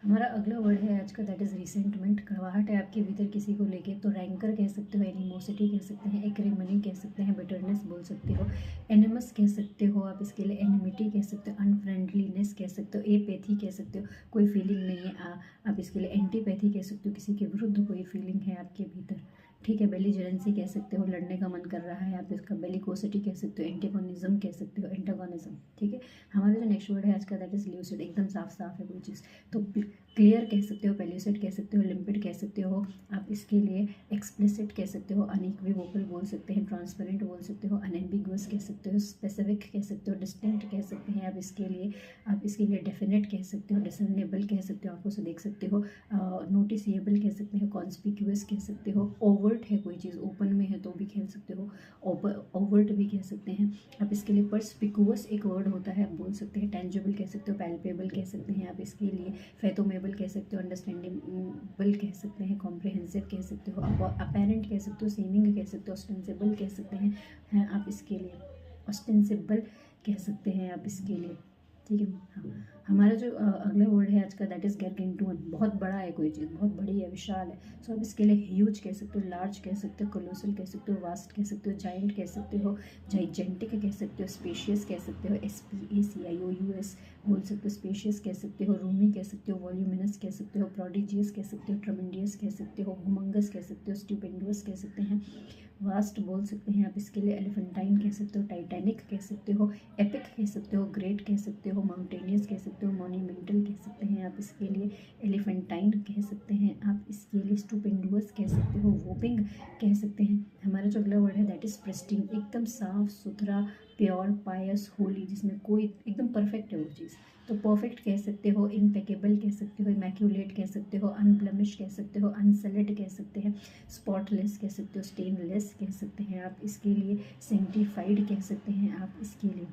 हमारा अगला वर्ड है आज का, दैट इज़ रिसेंटमेंट। कड़वाहट है आपके भीतर किसी को लेके, तो रैंकर कह सकते हो, एनिमोसिटी कह सकते हैं, एक्रिमनी कह सकते हैं, बिटरनेस बोल सकते हो, एनिमस कह सकते हो आप इसके लिए, एनिमिटी कह सकते हो, अनफ्रेंडलीनेस कह सकते हो, एपैथी कह सकते हो, कोई फीलिंग नहीं है आप इसके लिए, एंटीपैथी कह सकते हो, किसी के विरुद्ध कोई फीलिंग है आपके भीतर। ठीक है, बेलीजरेंसी कह सकते हो, लड़ने का मन कर रहा है आप इसका, बेलिकोसिटी कह सकते हो, एंटेगोनिज्म कह सकते हो, एंटागोनिज्म। ठीक है, हमारा जो नेक्स्ट वर्ड है आज का, दैट इज ल्यूसिड। एकदम साफ साफ है कोई चीज़, तो क्लियर कह सकते हो, पेल्यूसिड कह सकते हो, लिम्पिड कह सकते हो आप इसके लिए, एक्सप्लिसिट कह सकते हो, अनइक्विवोकल बोल सकते हैं, ट्रांसपेरेंट बोल सकते हो, अनएम्बिगुअस कह सकते हो, स्पेसिफिक कह सकते हो, डिस्टिंक्ट कह सकते हैं आप इसके लिए, डेफिनेट कह सकते हो, डिसर्नेबल कह सकते हो, आंखों से देख सकते हो, नोटिसिएबल कह सकते हो, कॉन्स्पिक्यूअस कह सकते हो, ओवर्ट है कोई चीज़, ओपन में है तो भी खेल सकते हो, ओवर्ट भी कह सकते हैं आप इसके लिए। परस्पिकुअस एक वर्ड होता है, आप बोल सकते हैं, टेंजिबल कह सकते हो, पैल्पेबल कह सकते हैं आप इसके लिए, फैथोमेबल कह सकते हो, अंडरस्टैंडिंगबल कह सकते हैं, कॉम्प्रिहेंसिव कह सकते हो, अपेरेंट कह सकते हो, सीमिंग कह सकते हो, ऑस्टेंसिबल कह सकते हैं आप इसके लिए, ऑस्टेंसिबल कह सकते हैं आप इसके लिए। ठीक है, हाँ। हमारा जो अगला वर्ड है आज का, दैट इज़ गैरगेंटून। बहुत बड़ा है कोई चीज़, बहुत बड़ी है, विशाल है, सो आप इसके लिए ह्यूज कह सकते हो, लार्ज कह सकते हो, कोलोसल कह सकते हो, वास्ट कह सकते हो, जाइंट कह सकते हो, जाइजेंटिक कह सकते हो, स्पेशियस कह सकते हो, SPACIOUS बोल सकते हो, स्पेशियस कह सकते हो, रूमी कह सकते हो, वॉल्यूमिनस कह सकते हो, प्रोडिजियस कह सकते हो, ट्रमेंडियस कह सकते हो, हुमंगस कह सकते हो, स्टुपेंडुअस कह सकते हैं, वास्ट बोल सकते हैं आप इसके लिए, एलिफेंटाइन कह सकते हो, टाइटैनिक कह सकते हो, एपिक कह सकते हो, ग्रेट कह सकते हो, माउंटेनियस कह सकते हो, मॉन्यूमेंटल कह सकते हैं आप इसके लिए, एलिफेंटाइन कह सकते हैं आप इसके लिए, स्टुपेंडुअस कह सकते हो, वोपिंग कह सकते हैं। हमारा जो अगला वर्ड है दैट इज़ प्रिस्टीन। एकदम साफ सुथरा, प्योर, पायस, होली, जिसमें कोई एकदम परफेक्ट है वो चीज़, तो परफेक्ट कह सकते हो, इम्पेकेबल कह सकते हो, इमैक्यूलेट कह सकते हो, अनब्लेमिश कह सकते हो, अनसेलेड कह सकते हैं, स्पॉटलेस कह सकते हो, स्टेनलेस कह सकते हैं आप इसके लिए, सेंटिफाइड कह सकते हैं आप इसके लिए।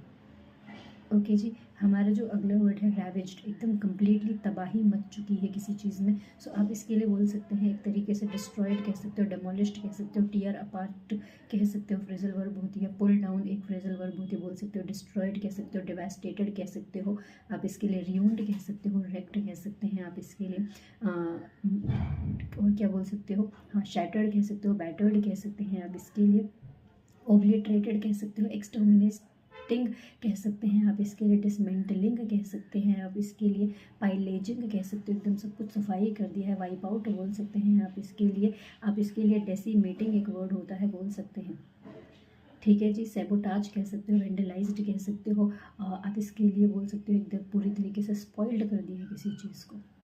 ओके जी, हमारा जो अगला वर्ड है रैवेज्ड। एकदम कंप्लीटली तबाही मच चुकी है किसी चीज़ में, सो आप इसके लिए बोल सकते हैं एक तरीके से डिस्ट्रॉयड कह सकते हो, डेमोलिश्ड कह सकते हो, टीयर अपार्ट कह सकते हो, फ्रेजल वर्ब होती है, पुल डाउन एक फ्रेजल वर्ब होती है, बोल सकते हो, डिस्ट्रॉयड कह सकते हो, डिवास्टेटेड कह सकते हो आप इसके लिए, रियून्ड कह सकते हो, रेक्ट कह सकते हैं आप इसके लिए, और क्या बोल सकते हो, हाँ, शैटर्ड कह सकते हो, बैटर्ड कह सकते हैं आप इसके लिए, ओब्लिटरेटेड कह सकते हो, एक्सटर्मिनेटिंग कह सकते हैं आप इसके लिए, डिसमेंटलिंग कह सकते हैं आप इसके लिए, पाइलेजिंग कह सकते हो, एकदम सब कुछ सफाई कर दिया है, वाइप आउट बोल सकते हैं आप इसके लिए। आप इसके लिए डेसिमेटिंग एक वर्ड होता है, बोल सकते हैं। ठीक है जी, सैबोटाज कह सकते हो, वेंडलाइज्ड कह सकते हो, आप इसके लिए बोल सकते हो एकदम पूरी तरीके से स्पॉइल्ड कर दिया है किसी चीज़ को।